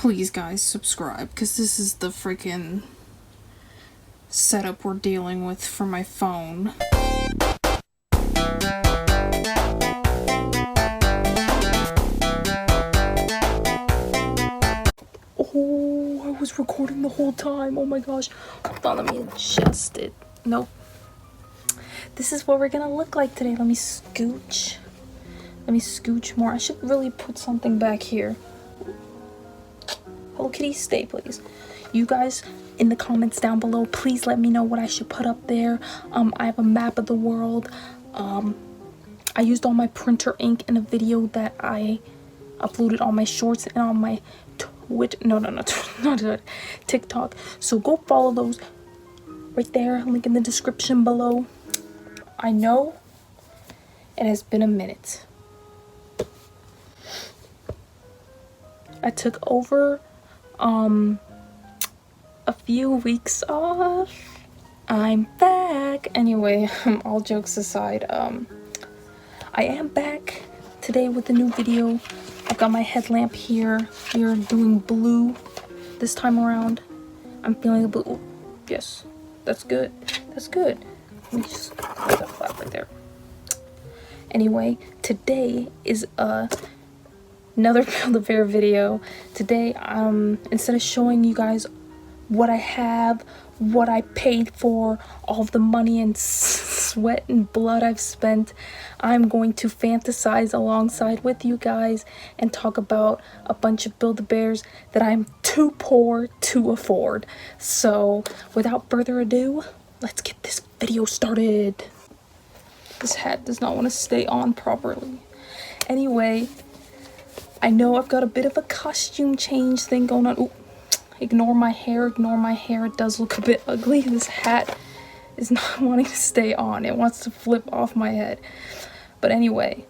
Please guys, subscribe, because this is the freaking setup we're dealing with for my phone. Oh, I was recording the whole time. Oh my gosh. Hold on, let me adjust it. Nope. This is what we're gonna look like today. Let me scooch more. I should really put something back here. Hello Kitty, stay please. You guys in the comments down below, please let me know what I should put up there. I have a map of the world. I used all my printer ink in a video that I uploaded on my shorts and on my TikTok. So go follow those right there, link in the description below. I know it has been a minute. I took over a few weeks off. I'm back. Anyway, all jokes aside, I am back today with a new video. I've got my headlamp here. We're doing blue this time around. I'm feeling a blue. Oh, yes, that's good. That's good. Let me just put that flat right there. Anyway, today is another Build-A-Bear video. Today, instead of showing you guys what I have, what I paid for, all the money and sweat and blood I've spent, I'm going to fantasize alongside with you guys and talk about a bunch of Build-A-Bears that I'm too poor to afford. So, without further ado, let's get this video started. This hat does not want to stay on properly. Anyway, I know I've got a bit of a costume change thing going on. Ooh, ignore my hair, it does look a bit ugly. This hat is not wanting to stay on. It wants to flip off my head. But anyway,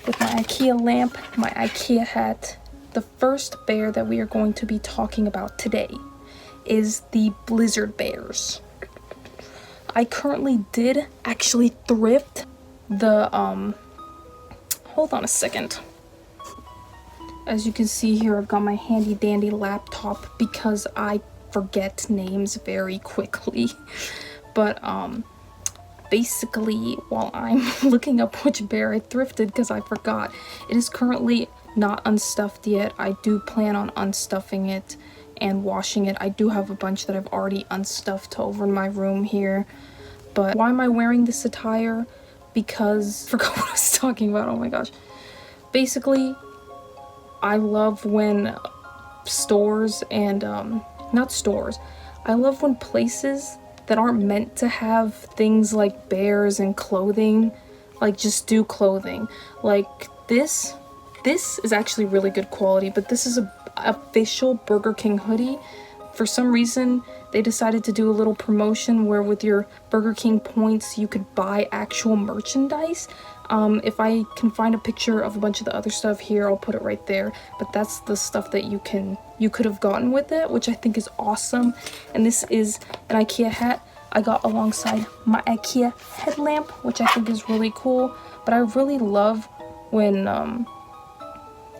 with my IKEA lamp, my IKEA hat, the first bear that we are going to be talking about today is the Blizzard Bears. I currently did actually thrift the, hold on a second. As you can see here, I've got my handy dandy laptop because I forget names very quickly. But basically, while I'm looking up which bear I thrifted because I forgot, it is currently not unstuffed yet. I do plan on unstuffing it and washing it. I do have a bunch that I've already unstuffed over in my room here. But why am I wearing this attire? Because I forgot what I was talking about. Oh my gosh. Basically, I love when stores and, not stores, I love when places that aren't meant to have things like bears and clothing, like just do clothing. Like this is actually really good quality, but this is a official Burger King hoodie. For some reason, they decided to do a little promotion where with your Burger King points, you could buy actual merchandise. If I can find a picture of a bunch of the other stuff here, I'll put it right there. But that's the stuff that you could have gotten with it, which I think is awesome. And this is an IKEA hat I got alongside my IKEA headlamp, which I think is really cool. But I really love when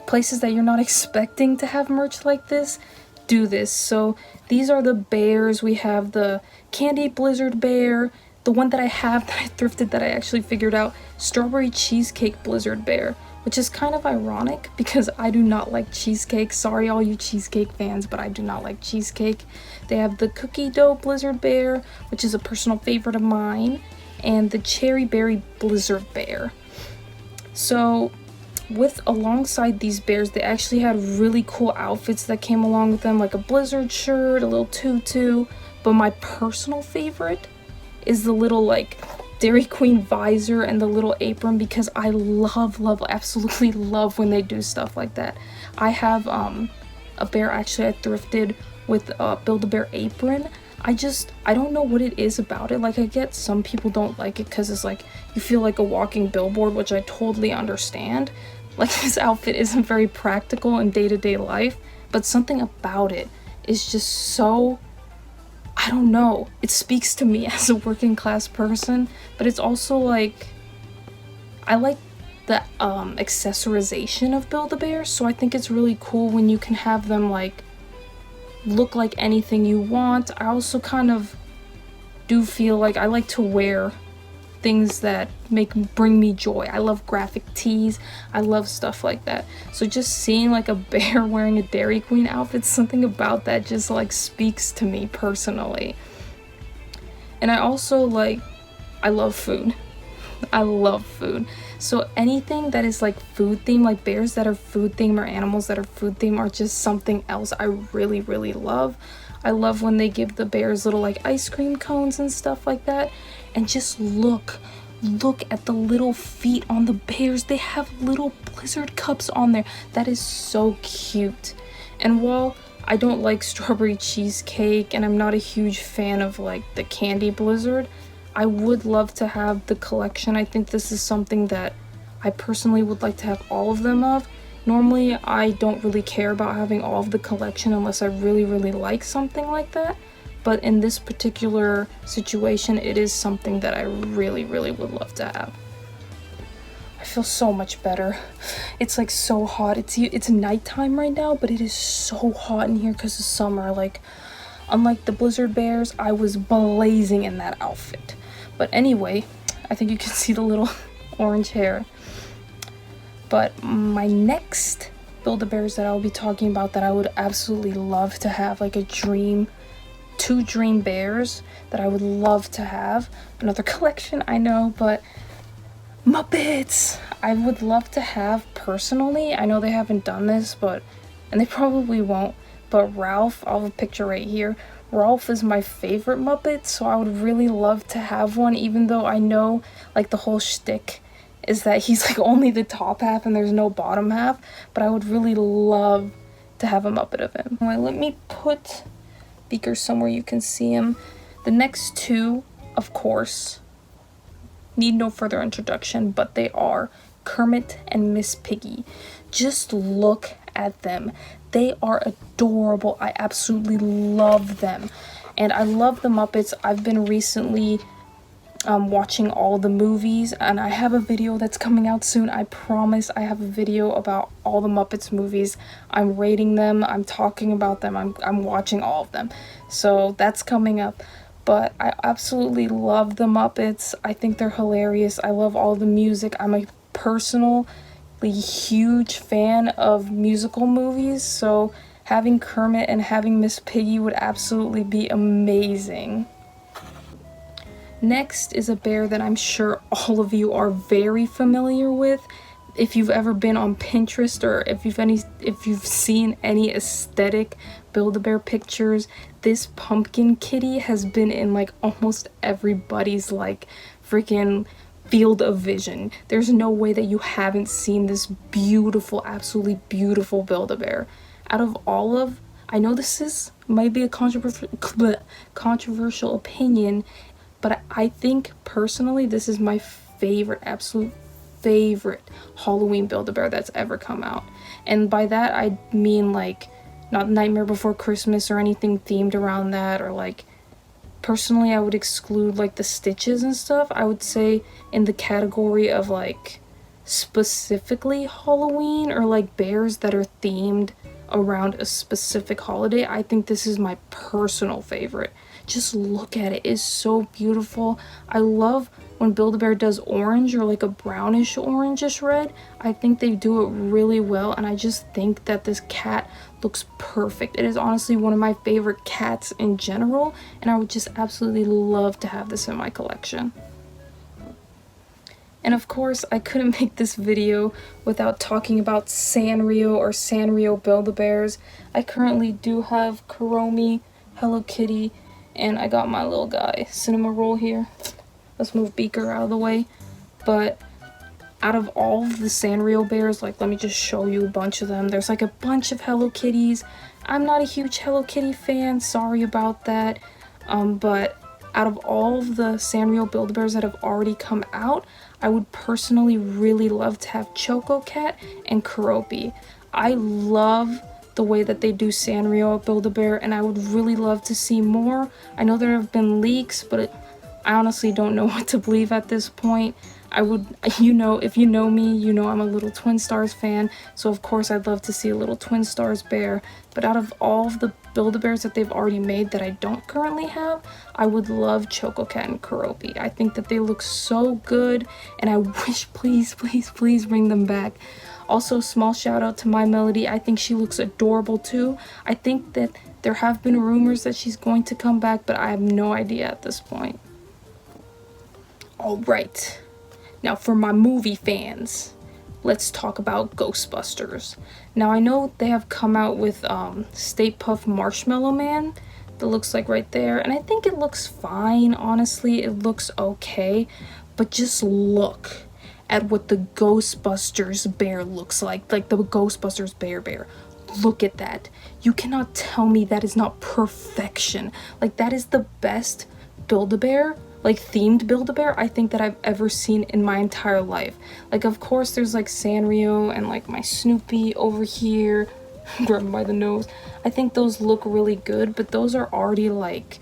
places that you're not expecting to have merch like this do this. So these are the bears. We have the candy Blizzard Bear. The one that I have that I thrifted that I actually figured out, strawberry cheesecake Blizzard Bear, which is kind of ironic because I do not like cheesecake. Sorry all you cheesecake fans, but I do not like cheesecake. They have the cookie dough Blizzard Bear, which is a personal favorite of mine, and the cherry berry Blizzard Bear. So alongside these bears, they actually had really cool outfits that came along with them, like a Blizzard shirt, a little tutu, but my personal favorite is the little like Dairy Queen visor and the little apron, because I absolutely love when they do stuff like that. I have a bear actually I thrifted with a Build-A-Bear apron. I don't know what it is about it. Like, I get some people don't like it because it's like you feel like a walking billboard, which I totally understand. Like, this outfit isn't very practical in day-to-day life, but something about it is just so, I don't know, it speaks to me as a working class person, but it's also like, I like the accessorization of Build-A-Bear. So I think it's really cool when you can have them like look like anything you want. I also kind of do feel like I like to wear things that bring me joy. I love graphic tees. I love stuff like that. So just seeing like a bear wearing a Dairy Queen outfit, something about that just like speaks to me personally. And I also like, I love food. I love food. So anything that is like food theme, like bears that are food theme or animals that are food theme, are just something else I really, really love. I love when they give the bears little like ice cream cones and stuff like that. And just look at the little feet on the bears. They have little blizzard cups on there. That is so cute. And while I don't like strawberry cheesecake and I'm not a huge fan of like the candy blizzard, I would love to have the collection. I think this is something that I personally would like to have all of them of. Normally, I don't really care about having all of the collection unless I really, really like something like that. But in this particular situation, it is something that I really, really would love to have. I feel so much better. It's like so hot. It's nighttime right now, but it is so hot in here because of summer. Like, unlike the blizzard bears, I was blazing in that outfit. But anyway, I think you can see the little orange hair. But my next Build-A-Bears that I'll be talking about that I would absolutely love to have, like two dream bears that I would love to have. Another collection, I know, but Muppets! I would love to have personally. I know they haven't done this, and they probably won't, but Ralph, I'll have a picture right here. Ralph is my favorite Muppet, so I would really love to have one, even though I know like the whole shtick is that he's like only the top half and there's no bottom half, but I would really love to have a Muppet of him. Anyway, let me put Beaker somewhere you can see him. The next two, of course, need no further introduction, but they are Kermit and Miss Piggy. Just look at them. They are adorable. I absolutely love them. And I love the Muppets. I've been recently watching all the movies, and I have a video that's coming out soon. I promise I have a video about all the Muppets movies. I'm rating them, I'm talking about them, I'm watching all of them. So that's coming up. But I absolutely love the Muppets. I think they're hilarious. I love all the music. I'm a personally huge fan of musical movies, so having Kermit and having Miss Piggy would absolutely be amazing. Next is a bear that I'm sure all of you are very familiar with. If you've ever been on Pinterest or if you've seen any aesthetic Build-A-Bear pictures, this pumpkin kitty has been in like almost everybody's like freaking field of vision. There's no way that you haven't seen this beautiful, absolutely beautiful Build-A-Bear. Out of all of, I know this might be a controversial opinion, but I think personally this is my favorite, absolute favorite Halloween Build-A-Bear that's ever come out. And by that I mean like not Nightmare Before Christmas or anything themed around that, or like personally I would exclude like the stitches and stuff. I would say in the category of like specifically Halloween or like bears that are themed around a specific holiday, I think this is my personal favorite. Just look at it. It's so beautiful. I love when Build-A-Bear does orange or like a brownish orangish red. I think they do it really well, and I just think that this cat looks perfect. It is honestly one of my favorite cats in general, and I would just absolutely love to have this in my collection. And of course, I couldn't make this video without talking about Sanrio or Sanrio Build-A-Bears. I currently do have Kuromi, Hello Kitty, and I got my little guy, Cinema Roll here. Let's move Beaker out of the way. But out of all of the Sanrio bears, like let me just show you a bunch of them. There's like a bunch of Hello Kitties. I'm not a huge Hello Kitty fan, sorry about that. But out of all of the Sanrio Build-A-Bears that have already come out, I would personally really love to have Choco Cat and Kuropi. I love the way that they do Sanrio Build-A-Bear, and I would really love to see more. I know there have been leaks, but I honestly don't know what to believe at this point. I would, you know, if you know me, you know I'm a little Twin Stars fan, so of course I'd love to see a little Twin Stars bear. But out of all of the Build-A-Bears that they've already made that I don't currently have, I would love Chococat and Keroppi. I think that they look so good, and I wish, please, please, please bring them back. Also, small shout out to My Melody. I think she looks adorable too. I think that there have been rumors that she's going to come back, but I have no idea at this point. Alright, now for my movie fans, let's talk about Ghostbusters. Now I know they have come out with Stay Puft Marshmallow Man, that looks like right there, and I think it looks fine, honestly, it looks okay, but just look at what the Ghostbusters bear looks like the Ghostbusters bear. Look at that. You cannot tell me that is not perfection. Like, that is the best Build-A-Bear, like themed Build-A-Bear, I think that I've ever seen in my entire life. Like, of course there's like Sanrio and like my Snoopy over here, grab him by the nose. I think those look really good, but those are already like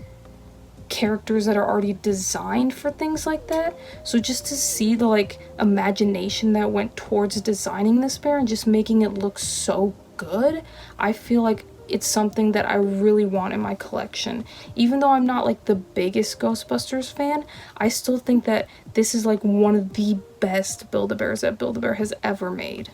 characters that are already designed for things like that. So just to see the like imagination that went towards designing this bear and just making it look so good, I feel like it's something that I really want in my collection. Even though I'm not like the biggest Ghostbusters fan, I still think that this is like one of the best Build-A-Bears that Build-A-Bear has ever made.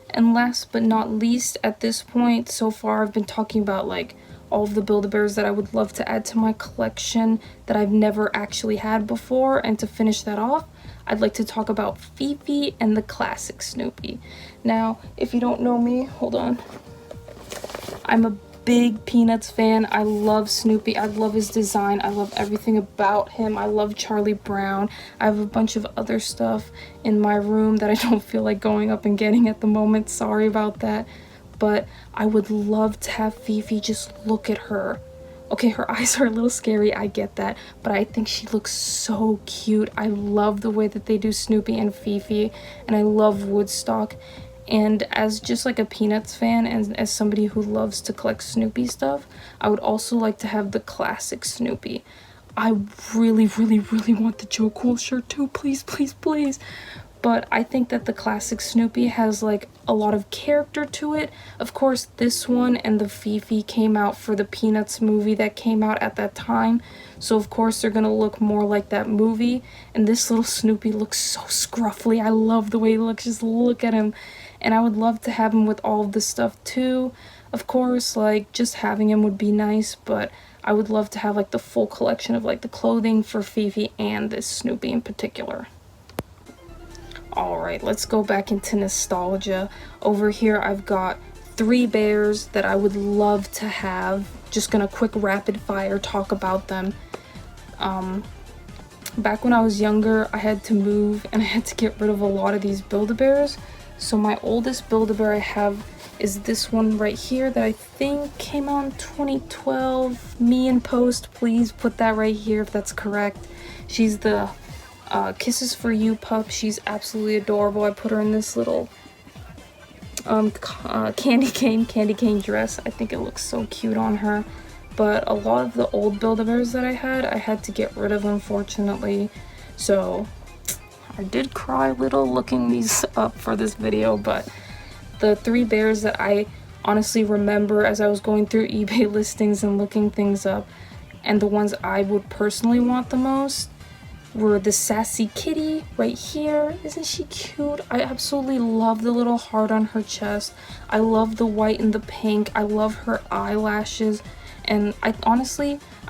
And last but not least, at this point so far I've been talking about like all of the Build-A-Bears that I would love to add to my collection that I've never actually had before, and to finish that off, I'd like to talk about Fifi and the classic Snoopy. Now, if you don't know me, hold on. I'm a big Peanuts fan. I love Snoopy. I love his design. I love everything about him. I love Charlie Brown. I have a bunch of other stuff in my room that I don't feel like going up and getting at the moment. Sorry about that. But I would love to have Fifi. Just look at her. Okay, her eyes are a little scary, I get that, but I think she looks so cute. I love the way that they do Snoopy and Fifi, and I love Woodstock. And as just like a Peanuts fan and as somebody who loves to collect Snoopy stuff, I would also like to have the classic Snoopy. I really, really, really want the Joe Cool shirt too, please, please, please. But I think that the classic Snoopy has like a lot of character to it. Of course, this one and the Fifi came out for the Peanuts movie that came out at that time. So of course they're gonna look more like that movie. And this little Snoopy looks so scruffy. I love the way he looks, just look at him. And I would love to have him with all of this stuff too. Of course, like just having him would be nice, but I would love to have like the full collection of like the clothing for Fifi and this Snoopy in particular. Alright, let's go back into nostalgia. Over here I've got 3 bears that I would love to have. Just gonna quick rapid fire talk about them. Back when I was younger, I had to move and I had to get rid of a lot of these Build-A-Bears. So my oldest Build-A-Bear I have is this one right here that I think came out in 2012. Me in post, please put that right here if that's correct. She's the Kisses for You pup. She's absolutely adorable. I put her in this little candy cane dress. I think it looks so cute on her. But a lot of the old Build-A-Bears that I had to get rid of, unfortunately. So I did cry a little looking these up for this video, but the 3 bears that I honestly remember as I was going through eBay listings and looking things up, and the ones I would personally want the most, were the Sassy Kitty right here. Isn't she cute? I absolutely love the little heart on her chest. I love the white and the pink. I love her eyelashes. And I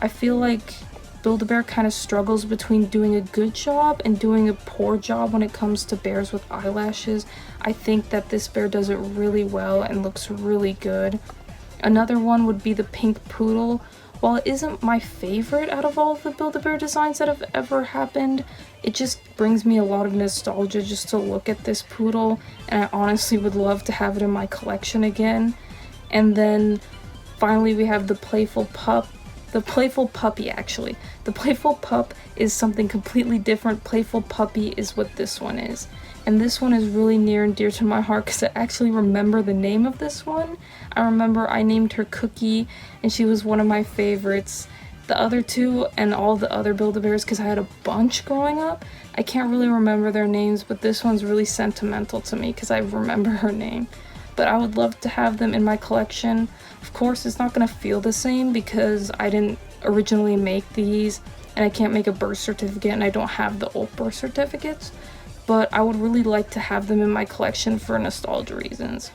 feel like Build-A-Bear kind of struggles between doing a good job and doing a poor job when it comes to bears with eyelashes. I think that this bear does it really well and looks really good. Another one would be the pink poodle. While it isn't my favorite out of all of the Build-A-Bear designs that have ever happened, it just brings me a lot of nostalgia just to look at this poodle, and I honestly would love to have it in my collection again. And then finally we have the playful pup. The playful puppy, actually. The playful pup is something completely different. Playful puppy is what this one is. And this one is really near and dear to my heart because I actually remember the name of this one. I remember I named her Cookie and she was one of my favorites. The other two and all the other Build-A-Bears, because I had a bunch growing up, I can't really remember their names, but this one's really sentimental to me because I remember her name. But I would love to have them in my collection. Of course, it's not going to feel the same because I didn't originally make these, and I can't make a birth certificate, and I don't have the old birth certificates. But I would really like to have them in my collection for nostalgia reasons.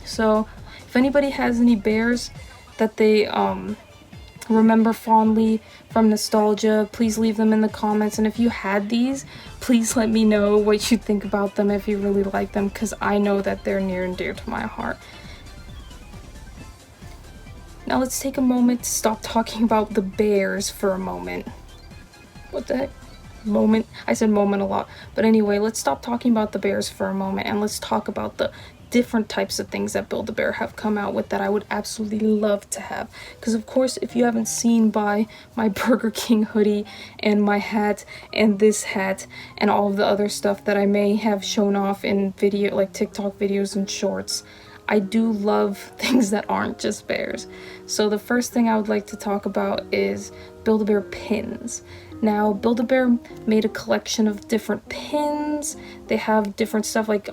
So, if anybody has any bears that they remember fondly from nostalgia, please leave them in the comments. And if you had these, please let me know what you think about them if you really like them, because I know that they're near and dear to my heart. Now let's take a moment to stop talking about the bears for a moment. What the heck? Moment? I said moment a lot. But anyway, let's stop talking about the bears for a moment and let's talk about the different types of things that Build-A-Bear have come out with that I would absolutely love to have. Because of course, if you haven't seen by my Burger King hoodie and my hat and this hat and all of the other stuff that I may have shown off in video, like TikTok videos and shorts, I do love things that aren't just bears. So the first thing I would like to talk about is Build-A-Bear pins. Now, Build-A-Bear made a collection of different pins. They have different stuff like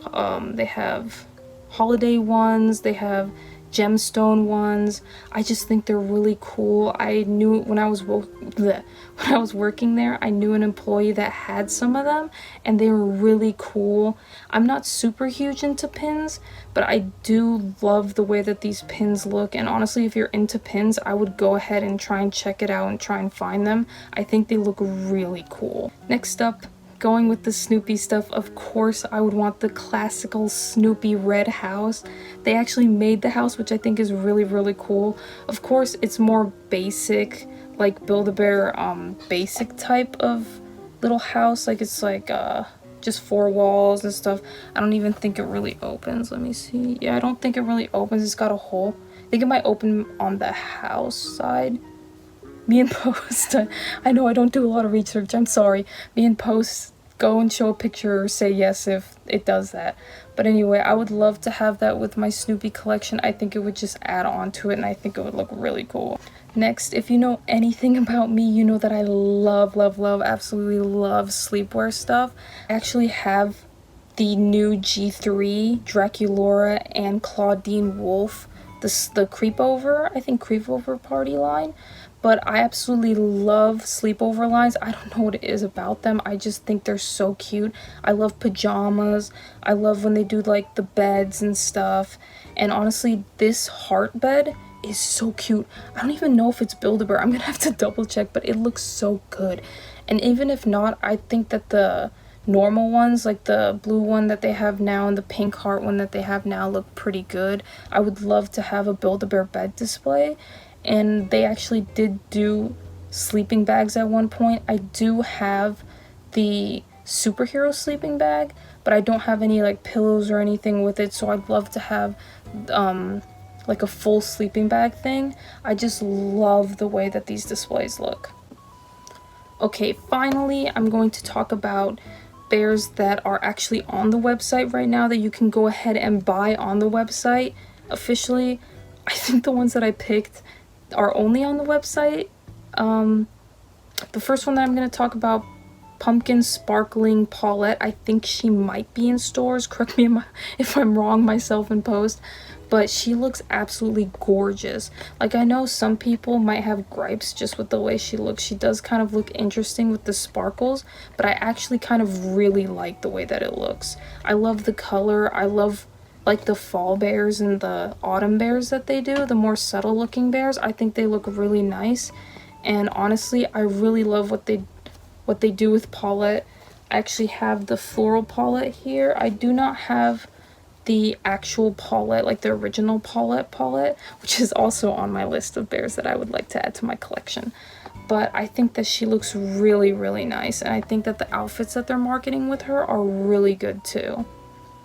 they have holiday ones, they have gemstone ones. I just think they're really cool. I knew when I was working there, I knew an employee that had some of them and they were really cool. I'm not super huge into pins, but I do love the way that these pins look, and honestly, if you're into pins, I would go ahead and try and check it out and try and find them. I think they look really cool. Next up, going with the Snoopy stuff, of course I would want the classical Snoopy red house. They actually made the house, which I think is really, really cool. Of course, it's more basic, like Build-A-Bear basic type of little house. Like it's like just 4 walls and stuff. I don't even think it really opens. Let me see. Yeah, I don't think it really opens. It's got a hole. I think it might open on the house side. Me and Post, I know I don't do a lot of research, I'm sorry. Me and Post go and show a picture or say yes if it does that. But anyway, I would love to have that with my Snoopy collection. I think it would just add on to it and I think it would look really cool. Next, if you know anything about me, you know that I love, absolutely love sleepwear stuff. I actually have the new G3 Draculaura and Claudine Wolf, the Creepover, I think Creepover party line. But I absolutely love sleepover lines. I don't know what it is about them. I just think they're so cute. I love pajamas. I love when they do like the beds and stuff. And honestly, this heart bed is so cute. I don't even know if it's Build-A-Bear. I'm gonna have to double check, but it looks so good. And even if not, I think that the normal ones, like the blue one that they have now and the pink heart one that they have now, look pretty good. I would love to have a Build-A-Bear bed display. And they actually did do sleeping bags at one point. I do have the superhero sleeping bag, but I don't have any like pillows or anything with it, so I'd love to have like a full sleeping bag thing. I just love the way that these displays look. Okay, finally, I'm going to talk about bears that are actually on the website right now that you can go ahead and buy on the website officially. I think the ones that I picked are only on the website. The first one that I'm going to talk about, Pumpkin Sparkling Paulette. I think she might be in stores. Correct me if I'm wrong myself in post. But she looks absolutely gorgeous. Like, I know some people might have gripes just with the way she looks. She does kind of look interesting with the sparkles, but I actually kind of really like the way that it looks. I love the color. I love like the fall bears and the autumn bears that they do, the more subtle looking bears. I think they look really nice, and honestly I really love what they do with Paulette. I actually have the floral Paulette here. I do not have the actual Paulette, like the original Paulette, which is also on my list of bears that I would like to add to my collection. But I think that she looks really, really nice, and I think that the outfits that they're marketing with her are really good too.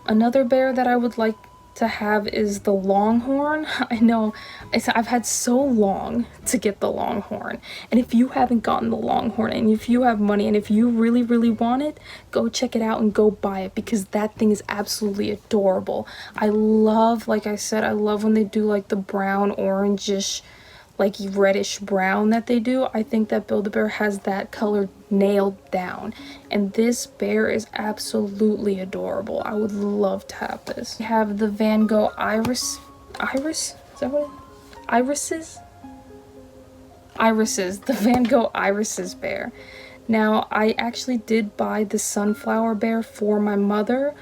Another bear that I would like to have is the Longhorn. I know I've had so long to get the Longhorn, and if you haven't gotten the Longhorn and if you have money and if you really, really want it, go check it out and go buy it, because that thing is absolutely adorable. I love, like I said, I love when they do like the brown orangish like reddish brown that they do. I think that Build-A-Bear has that color nailed down, and this bear is absolutely adorable. I would love to have this. We have the Van Gogh Iris, is that what Irises? Irises, the Van Gogh Irises bear. Now, I actually did buy the sunflower bear for my mother.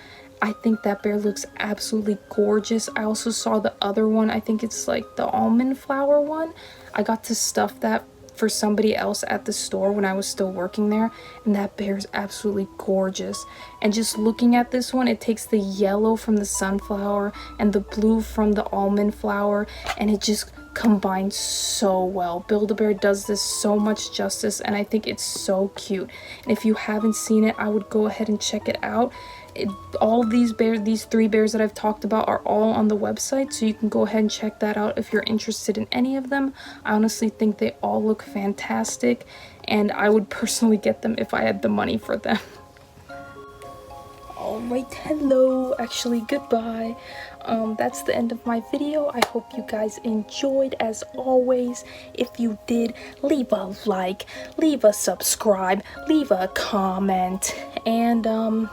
I think that bear looks absolutely gorgeous. I also saw the other one. I think it's like the almond flower one. I got to stuff that for somebody else at the store when I was still working there, and that bear is absolutely gorgeous. And just looking at this one, it takes the yellow from the sunflower and the blue from the almond flower, and it just combines so well. Build-A-Bear does this so much justice, and I think it's so cute. And if you haven't seen it, I would go ahead and check it out. All of these bears, these 3 bears that I've talked about, are all on the website, so you can go ahead and check that out if you're interested in any of them. I honestly think they all look fantastic, and I would personally get them if I had the money for them. Alright, hello, actually goodbye. That's the end of my video. I hope you guys enjoyed. As always, if you did, leave a like, leave a subscribe, leave a comment, and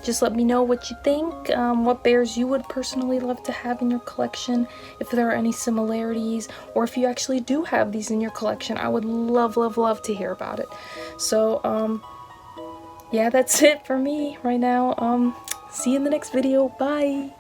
just let me know what you think, what bears you would personally love to have in your collection, if there are any similarities, or if you actually do have these in your collection. I would love, love, love to hear about it. So, yeah, that's it for me right now. See you in the next video. Bye!